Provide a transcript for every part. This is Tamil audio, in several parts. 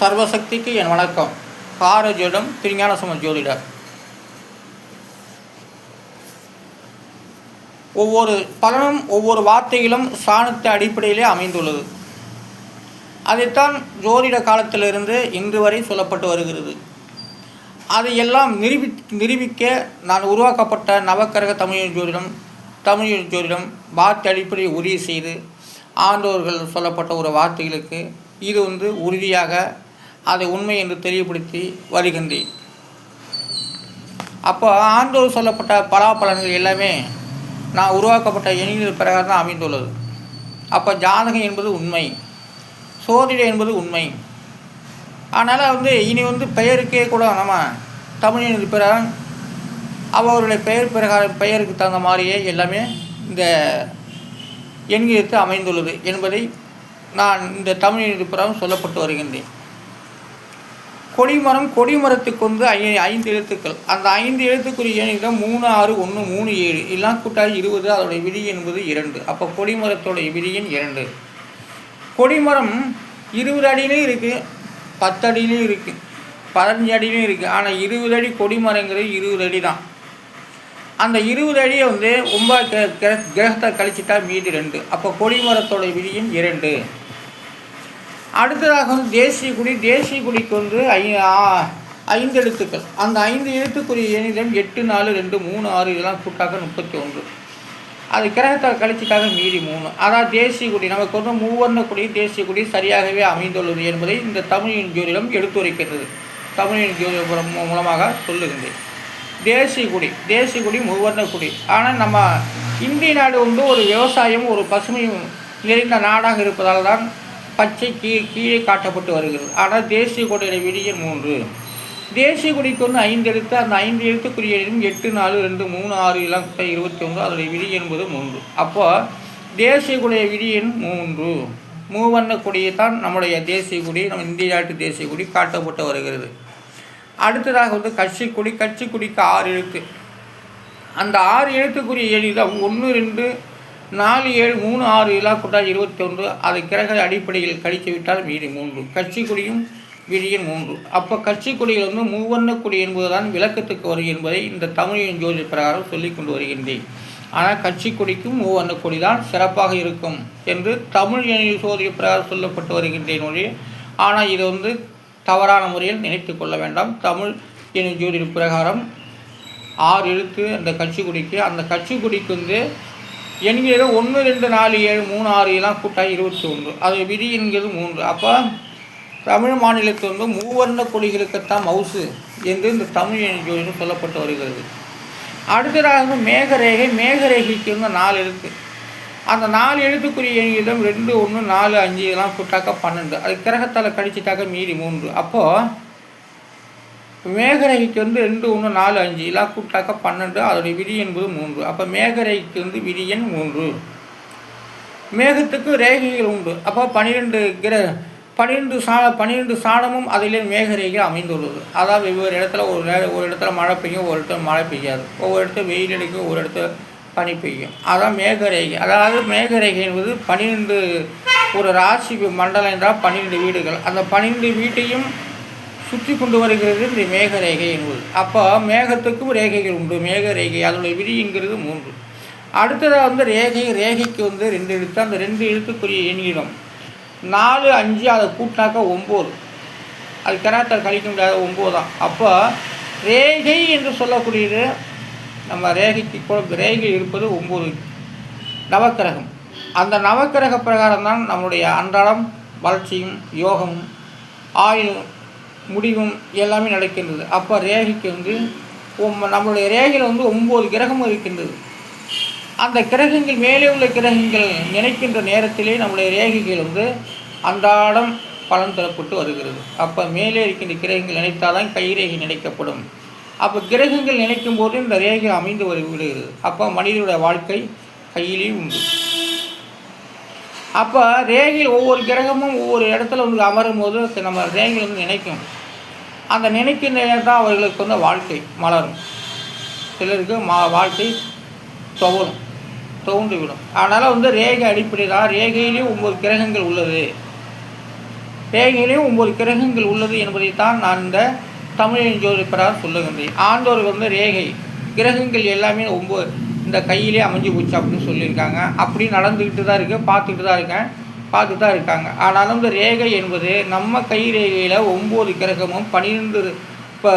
சர்வசக்திக்கு என் வணக்கம். பாரஜோடம் திருஞானசம்பந்த ஜோதிடர். ஒவ்வொரு பலனும் ஒவ்வொரு வார்த்தையிலும் சாணத்தை அடிப்படையிலே அமைந்துள்ளது. அதைத்தான் ஜோதிட காலத்திலிருந்து இன்று வரை சொல்லப்பட்டு வருகிறது. அதையெல்லாம் நிரூபிக்க நான் உருவாக்கப்பட்ட நவக்கிரக தமிழ் ஜோதிடம் வார்த்தை அடிப்படையை உறுதி செய்து ஆண்டோர்கள் சொல்லப்பட்ட ஒரு வார்த்தைகளுக்கு இது உறுதியாக அதை உண்மை என்று தெளிவுபடுத்தி வருகின்றேன். அப்போ ஆண்டோர் சொல்லப்பட்ட பலாபலன்கள் எல்லாமே நான் உருவாக்கப்பட்ட எண்ணிக்கை பிரகாரம் தான் அமைந்துள்ளது. அப்போ ஜாதகம் என்பது உண்மை, சோதிடம் என்பது உண்மை. அதனால் இனி பெயருக்கே கூட நம்ம தமிழ் எண்ணிக்கை பிரகாரம் அவர்களுடைய பெயர் பிரகாரம் பெயருக்கு தகுந்த மாதிரியே எல்லாமே இந்த எண்ணிக்கை அமைந்துள்ளது என்பதை நான் இந்த தமிழ் எண்ணிக்கை பிரகாரம் சொல்லப்பட்டு வருகின்றேன். கொடிமரத்துக்கு 5 எழுத்துக்கள். அந்த 5 எழுத்துக்குரிய எண்ணிக்கை 3, 6, 1, 3, 7 எல்லாம் கூட்டாகி 20. அதோடைய விதி என்பது 2. அப்போ கொடிமரத்தோடைய விதியின் 2. கொடிமரம் 20 அடியிலையும் இருக்குது, 10 அடியிலையும் இருக்குது, 15 அடியிலையும் இருக்குது. ஆனால் 20 அடி கொடிமரங்கிறது 20 அடி தான். அந்த 20 அடியை 9 கிரகத்தை கழிச்சிட்டா மீதி 2. அப்போ கொடிமரத்தோடைய விதியின் 2. அடுத்ததாக தேசிய குடிக்கு 5 எழுத்துக்கள். அந்த 5 எழுத்துக்குரிய எண்ணிடம் 8, 4, 2, 3, 6 இதெல்லாம் கூட்டாக 31. அது கிரகத்தை கழிச்சிட்டாக மீதி 3. அதாவது தேசிய குடி நமக்கு மூவர்ண குடி தேசிய குடி சரியாகவே அமைந்துள்ளது என்பதை இந்த தமிழின் ஜோதிடம் எடுத்துரைக்கிறது. தமிழின் ஜோதிடம் மூலமாக சொல்லுகின்றேன். தேசிய குடி மூவர்ண குடி. ஆனால் நம்ம இந்திய நாடு ஒரு விவசாயம் ஒரு பசுமையும் நிறைந்த நாடாக இருப்பதால் தான் பச்சை கீழே காட்டப்பட்டு வருகிறது. ஆனால் தேசிய கொடியுடைய விதியின் 3. தேசிய கொடிக்கு 5 எழுத்து. அந்த 5 எழுத்துக்குரிய 8, 4, 2, 3, 6 எல்லாம் 21. அதனுடைய விதி என்பது 3. அப்போ தேசிய கொடிய விதியின் 3. மூவண்ண கொடியை தான் நம்முடைய தேசிய கொடி, நம்ம இந்திய நாட்டு தேசிய கொடி காட்டப்பட்டு வருகிறது. அடுத்ததாக கட்சிக்குடிக்கு 6 எழுத்து. அந்த 6 எழுத்துக்குரிய எண்ணிடம் 1, 2, 4, 7, 3, 6 எல்லாம் கூட்டாக 21. அதை கிரக அடிப்படையில் கழித்து விட்டால் மீதி 3. கட்சிக்குடியும் விதியின் 3. அப்போ கட்சிக்குடியில் மூவண்ண கொடி என்பதுதான் விளக்கத்துக்கு வரும் என்பதை இந்த தமிழின் ஜோதி பிரகாரம் சொல்லி கொண்டு வருகின்றேன். ஆனால் கட்சிக்குடிக்கும் மூவண்ண கொடி தான் சிறப்பாக இருக்கும் என்று தமிழ் எண்ணில் சோதிய பிரகாரம் சொல்லப்பட்டு வருகின்றேன் ஒழிய. ஆனால் இது தவறான முறையில் நினைத்து கொள்ள வேண்டாம். தமிழ் எண்ணில் ஜோதி பிரகாரம் 6 எழுத்து அந்த கட்சிக்குடிக்கு. அந்த கட்சிக்குடிக்கு என்கிறது 1, 2, 4, 7, 3, 6 எல்லாம் கூட்டாகி 21. அது விதி என்கிறது 3. அப்போ தமிழ் மாநிலத்தில் மூவர்ண கொடிகளுக்குத்தான் மவுசு என்று இந்த தமிழ் ஜோதிடம் சொல்லப்பட்டு வருகிறது. அடுத்ததாக மேகரேகைக்கு 4 எழுத்து. அந்த 4 எழுத்துக்குரிய எண்ணிடம் 2, 1, 4, 5 எல்லாம் கூட்டாக்க 12. அது கிரகத்தால் கழிச்சிட்டாக்க மீதி 3. அப்போது மேகரேகைக்கு 2, 1, 4, 5 எல்லாம் கூட்டாக்க 12. அதோடைய விதி என்பது 3. அப்போ மேகரேகைக்கு விதி எண் 3. மேகத்துக்கு ரேகைகள் உண்டு. அப்போ 12 சாணமும் அதிலே மேகரேகை அமைந்துள்ளது. அதாவது வெவ்வேறு இடத்துல ஒரு இடத்துல மழை பெய்யும், ஒரு இடத்துல மழை பெய்யாது, ஒவ்வொரு இடத்துல வெயில் அடிக்கும், ஒரு இடத்துல பனி பெய்யும். அதான் மேகரேகை. அதாவது மேகரேகை என்பது 12 ஒரு ராசி மண்டலம் என்றால் 12 வீடுகள். அந்த 12 வீட்டையும் சுற்றி கொண்டு வருகிறது இந்த மேகரேகை என்பது. அப்போ மேகத்துக்கும் ரேகைகள் உண்டு. மேகரேகை அதனுடைய விதிங்கிறது 3. அடுத்ததாக ரேகைக்கு 2 எழுத்து. அந்த 2 எழுத்துக்குரிய எண்ணிடம் 4, 5 அதை கூட்டாக்க 9. அது கிரகத்தால் கழிக்க முடியாத 9 தான். அப்போ ரேகை என்று சொல்லக்கூடியது நம்ம ரேகைக்கு கூட ரேகை இருப்பது 9 நவக்கிரகம். அந்த நவக்கிரக பிரகாரம் தான் நம்முடைய அன்றாடம் வளர்ச்சியும் யோகமும் ஆயுளும் முடிவும் எல்லாமே நடக்கின்றது. அப்போ ரேகைக்கு நம்மளுடைய ரேகையில் 9 கிரகமும் இருக்கின்றது. அந்த கிரகங்கள் மேலே உள்ள கிரகங்கள் நினைக்கின்ற நேரத்திலே நம்முடைய ரேகைகள் அன்றாடம் பலன் தரப்பட்டு வருகிறது. அப்போ மேலே இருக்கின்ற கிரகங்கள் நினைத்தால்தான் கைரேகை நினைக்கப்படும். அப்போ கிரகங்கள் நினைக்கும் போது இந்த ரேகை அமைந்து விடுகிறது. அப்போ மனிதனுடைய வாழ்க்கை கையிலேயும் உண்டு. அப்போ ரேகையில் ஒவ்வொரு கிரகமும் ஒவ்வொரு இடத்துல அமரும் போது நம்ம ரேகைகள் நினைக்கும். அந்த நினைக்கின்ற நேரம் தான் அவர்களுக்கு வாழ்க்கை மலரும். சிலருக்கு வாழ்க்கை துவண்டு விடும். அதனால் ரேகை அடிப்படை தான். ரேகையிலே 9 கிரகங்கள் உள்ளது. ரேகையிலேயும் 9 கிரகங்கள் உள்ளது என்பதைத்தான் நான் இந்த தமிழின் ஜோதிடப்பராக சொல்லுகின்றேன். ஆண்டோருக்கு வந்து ரேகை கிரகங்கள் எல்லாமே 9 இந்த கையிலே அமைஞ்சு போச்சு அப்படின்னு சொல்லியிருக்காங்க. அப்படி நடந்துக்கிட்டு தான் இருக்குது, பார்த்துட்டு தான் இருக்காங்க. ஆனாலும் இந்த ரேகை என்பது நம்ம கை ரேகையில் 9 கிரகமும் 12 இப்போ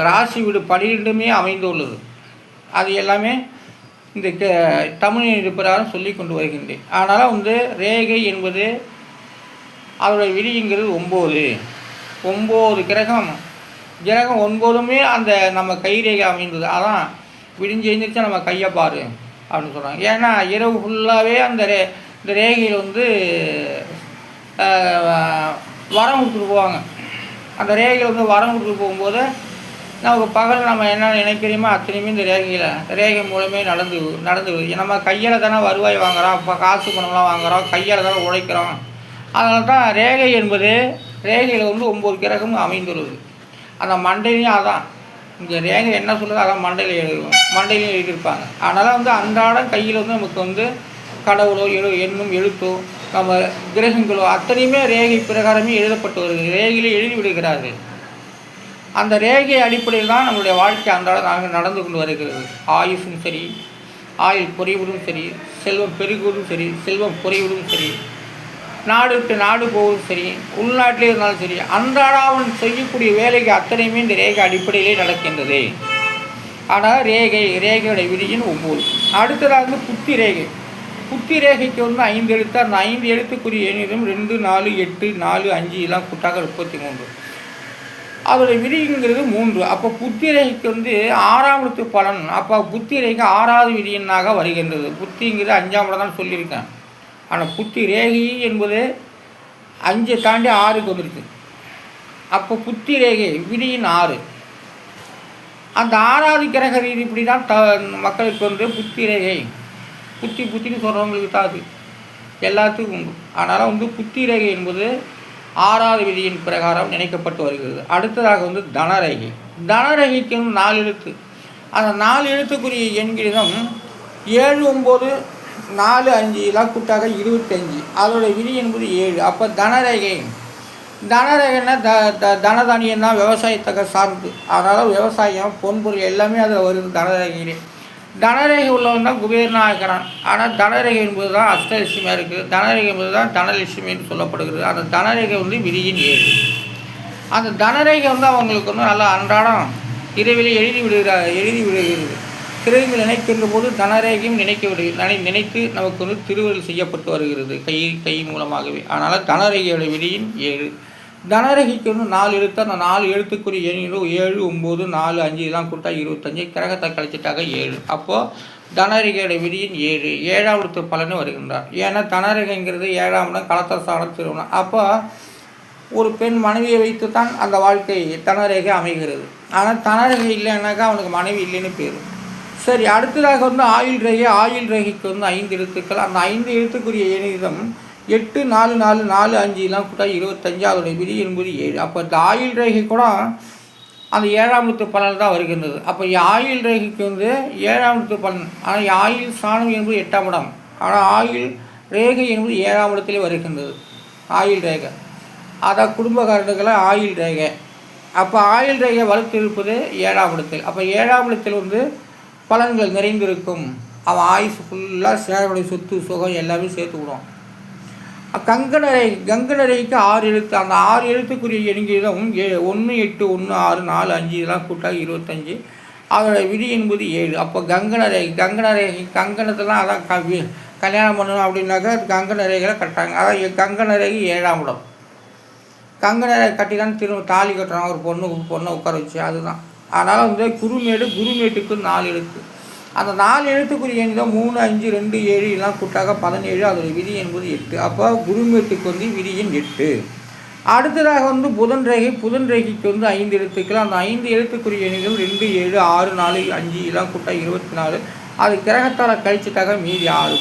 ராசி வீடு 12மே அமைந்துள்ளது. அது எல்லாமே இந்த தமிழ் பிரகாரம் சொல்லி கொண்டு வருகின்றேன். ஆனாலும் வந்து ரேகை என்பது அதோடய விதிங்கிறது 9 கிரகம் 9மே அந்த நம்ம கை ரேகை அமைந்தது. அதான் விடிஞ்சு எழுந்திரிச்சா நம்ம கையை பாரு அப்படின்னு சொல்கிறாங்க. ஏன்னா இரவு ஃபுல்லாகவே இந்த ரேகையில் வந்து வரம் கொடுத்துட்டு போவாங்க. அந்த ரேகையில் வந்து வரம் கொடுத்துட்டு போகும்போது நமக்கு பகல் நம்ம என்ன நினைக்கிறோமோ அத்தனையுமே இந்த ரேகை மூலமே நடந்து நம்ம கையில் தானே வருவாய் வாங்குகிறோம், இப்போ காசு பணம்லாம் வாங்குகிறோம், கையால் தானே உழைக்கிறோம். அதனால தான் ரேகை என்பது ரேகையில் வந்து 9 கிரகமும் அமைந்துள்ளது. அந்த மண்டையிலையும் அதான் இங்கே ரேகை என்ன சொல்லுதோ அதான் மண்டையிலையும் எழுதியிருப்பாங்க. அதனால் வந்து அன்றாடம் கையில் வந்து நமக்கு வந்து கடவுளோ எண்ணும் எழுத்தோ நம்ம கிரகங்களோ அத்தனையுமே ரேகை பிரகாரமே எழுதப்பட்டு வருகிறது. ரேகையில் எழுதி விடுகிறார்கள். அந்த ரேகை அடிப்படையில் தான் நம்மளுடைய வாழ்க்கை அன்றாடம் நாங்கள் நடந்து கொண்டு வருகிறது. ஆயுஷும் சரி, ஆயுள் குறைவதும் சரி, செல்வம் பெருகுவதும் சரி, செல்வம் குறைவதும் சரி, நாடு விட்டு நாடு போவதும் சரி, உள்நாட்டிலே இருந்தாலும் சரி, அன்றாடம் செய்யக்கூடிய வேலைக்கு அத்தனையுமே இந்த ரேகை அடிப்படையிலே நடக்கின்றது. ஆனால் ரேகையோட விதியின் 9. அடுத்ததாக வந்து புத்தி ரேகைக்கு வந்து 5 எழுத்து. அந்த 5 எழுத்துக்குரிய எண்ணிலும் 2, 4, 8, 4, 5 எல்லாம் கூட்டாக 33. அதோட விதிங்கிறது 3. அப்போ புத்தி ரேகைக்கு வந்து 6ஆம் இடத்து பலன். அப்போ புத்தி ரேகை 6வது விதியினாக வருகின்றது. புத்திங்கிறது 5ஆம் இடம் தான் சொல்லியிருக்கேன். ஆனால் புத்தி ரேகை என்பது 5 தாண்டி 6க்கு வந்துருக்கு. அப்போ புத்தி ரேகை விதியின் 6. அந்த 6வது கிரக ரீதி இப்படி தான் மக்களுக்கு வந்து புத்தி ரேகை புத்தின்னு சொல்கிறவங்களுக்கு தான் அது எல்லாத்துக்கும் உண்டு. அதனால் வந்து புத்தி ரேகை என்பது 6வது விதியின் பிரகாரம் நினைக்கப்பட்டு வருகிறது. அடுத்ததாக வந்து தனரேகைக்கு வந்து 4 எழுத்து. அந்த 4 எழுத்துக்குரிய எண்களிடம் 7, 9, 4, 5 எல்லாம் கூட்டாக 25. அதோடய விதி என்பது 7. அப்போ தனரேகைன்னா தனதானியம் தான் விவசாயத்தக்க சார்ந்து. அதனால் விவசாயம் பொன்பொருள் எல்லாமே அதில் வருது தனரேகையிலே. தனரேகை உள்ளவன் தான் குபேரனாக இருக்கிறான். ஆனால் தனரேகை என்பது தான் அஷ்டலட்சுமியாக இருக்குது. தனரேகை என்பது தான் தனலட்சுமின்னு சொல்லப்படுகிறது. அந்த தனரேகை வந்து விதியின் 7. அந்த தனரேகை வந்து அவங்களுக்கு வந்து நல்லா அன்றாடம் இரவிலே எழுதி விடுகிறது. கிரகங்கள் நினைக்கின்ற போது தனரேகையும் நினைத்து நமக்கு வந்து திருவருள் செய்யப்பட்டு வருகிறது கை மூலமாகவே. அதனால் தனரேகையோட விதியின் 7. தனரேகைக்கு வந்து 4 எழுத்து. அந்த 4 எழுத்துக்குரிய எண்ணிலும் 7, 9, 4, 5 இதெல்லாம் கூட்டா 25. கிரகத்தை கழிச்சிட்டாக 7. அப்போது தனரேகையோட விதியின் 7. 7ஆம் இடத்து பலனு வருகின்றார். ஏன்னா தனரேகைங்கிறது 7ஆம் இடம் கலத்தசாரம் திருமணம். அப்போ ஒரு பெண் மனைவியை வைத்து தான் அந்த வாழ்க்கை தனரேகை அமைகிறது. ஆனால் தனரேகை இல்லைன்னாக்கா அவனுக்கு மனைவி இல்லைன்னு பேர். சரி, அடுத்ததாக வந்து ஆயுள் ரேகைக்கு வந்து 5 எழுத்துக்கள். அந்த 5 எழுத்துக்குரிய எண்ணிதம் 8, 4, 4, 4, 5 எல்லாம் கூட்டா 25. அதோடைய விதி என்பது 7. அப்போ இந்த ஆயுள் ரேகை கூட அந்த 7ஆம் இடத்து பலன் தான் வருகின்றது. அப்போ ஆயுள் ரேகைக்கு வந்து 7ஆம் இடத்து பலன். ஆனால் ஆயுள் ஸ்தானம் என்பது 8ஆம் இடம். ஆனால் ஆயுள் ரேகை என்பது 7ஆம் இடத்திலே வருகின்றது. ஆயுள் ரேகை அதான் குடும்பக்காரர்களை ஆயுள் ரேகை. அப்போ ஆயுள் ரேகை வளர்த்திருப்பது 7ஆம் இடத்தில். அப்போ 7ஆம் இடத்தில் வந்து பலன்கள் நிறைந்திருக்கும். அவன் ஆயுசு ஃபுல்லாக சேருடைய சொத்து சுகம் எல்லாமே சேர்த்து விடுவான். கங்கணரைக்கு 6 எழுத்து. அந்த 6 எழுத்துக்குரிய எண்ணிக்கையிலும் 1, 8, 1, 6, 4, 5 இதெல்லாம் கூட்டாக 25. அதோட விதி என்பது 7. அப்போ கங்கணத்தெல்லாம் அதான் கல்யாணம் பண்ணணும் அப்படின்னாக்கா கங்கணரைகளை கட்டுறாங்க. அதான் கங்கணரைக்கு 7ஆம் இடம். கங்கணரை கட்டி தான் திரும்ப தாலி கட்டுறாங்க ஒரு பொண்ணை உட்கார வச்சு. அதுதான். அதனால் வந்து குருமேட்டுக்கு 4 எழுத்து. அந்த 4 எழுத்துக்குரிய எண்ணில் 3, 5, 2, 7 எல்லாம் கூட்டாக 17. அதோடைய விதி என்பது 8. அப்போ குருமேட்டுக்கு வந்து விதியின் 8. அடுத்ததாக வந்து புதன் ரேகைக்கு வந்து 5 எழுத்துக்கள். அந்த 5 எழுத்துக்குரிய எண்ணிலும் 2, 7, 6, 4, 5 எல்லாம் கூட்டாக 24. அது கிரகத்தால் கழிச்சிட்டாக மீதி 6.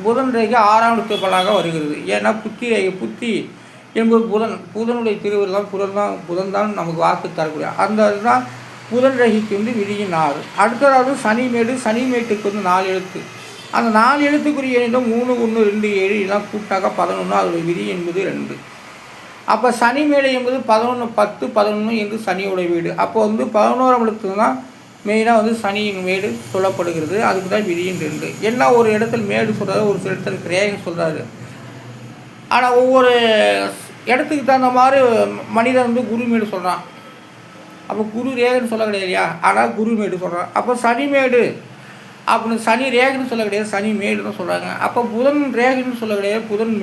புதன் ரேகை 6ஆம் இடத்து பலனாக வருகிறது. ஏன்னா புத்தி என்பது புதனுடைய திருவிழா புதன் தான் நமக்கு வாக்கு தரக்கூடிய அந்த இதுதான் புதன் ரேகைக்கு வந்து விதியின் 6. அடுத்ததாவது சனிமேட்டுக்கு வந்து 4 எழுத்து. அந்த 4 எழுத்துக்குரிய எண்ணிலும் 3, 1, 2, 7 எல்லாம் கூட்டாக 11. அதோடைய விதி என்பது 2. அப்போ சனி மேடை என்பது 11 10 11 என்று சனியோட வீடு. அப்போ வந்து 11ஆம் இடத்துல தான் மெயினாக வந்து சனியின் மேடு சொல்லப்படுகிறது. அதுக்கு தான் விதியின் 2. என்ன ஒரு இடத்துல மேடு சொல்கிறாரு, ஒரு சில இடத்துல கிரேகம் சொல்கிறாரு. ஆனால் ஒவ்வொரு இடத்துக்கு தகுந்த மாதிரி மனிதன் வந்து குருமேடு சொல்கிறான். அப்போ குரு ரேகன்னு சொல்ல கிடையாதுயா, ஆனால் குருமேடு சொல்கிறான். அப்போ சனிமேடு அப்படின்னு சனி ரேகன்னு சொல்ல கிடையாது, சனி மேடுன்னு சொல்கிறாங்க. அப்போ புதன் ரேகன்னு சொல்ல கிடையாது, புதன்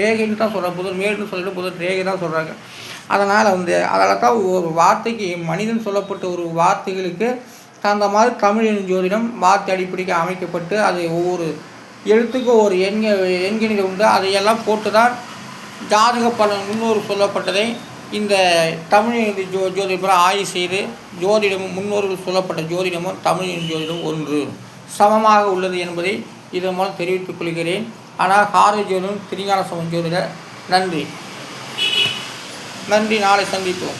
ரேகைன்னு தான் சொல்கிறாங்க. புதன் மேடுன்னு சொல்லிட்டு புதன் ரேகை தான் சொல்கிறாங்க. அதனால் வந்து அதில் தான் ஒரு வார்த்தைக்கு மனிதன் சொல்லப்பட்ட ஒரு வார்த்தைகளுக்கு தகுந்த மாதிரி தமிழ் ஜோதிடம் வார்த்தை அடிப்படைக்கு அமைக்கப்பட்டு அது ஒவ்வொரு எழுத்துக்கும் ஒரு எண்கணிதம் உண்டு. அதையெல்லாம் போட்டு தான் ஜாதக பலன் முன்னோர் சொல்லப்பட்டதை இந்த தமிழ் ஜோதிடம் ஆய்வு செய்து ஜோதிடமும் முன்னோர்கள் சொல்லப்பட்ட ஜோதிடமும் தமிழின் ஜோதிடம் ஒன்று சமமாக உள்ளது என்பதை இதன் மூலம் தெரிவித்துக் கொள்கிறேன். ஆனால் ஹார ஜோதிடம் திருஞான சம்பந்த ஜோதிடர். நன்றி, நாளை சந்திப்போம்.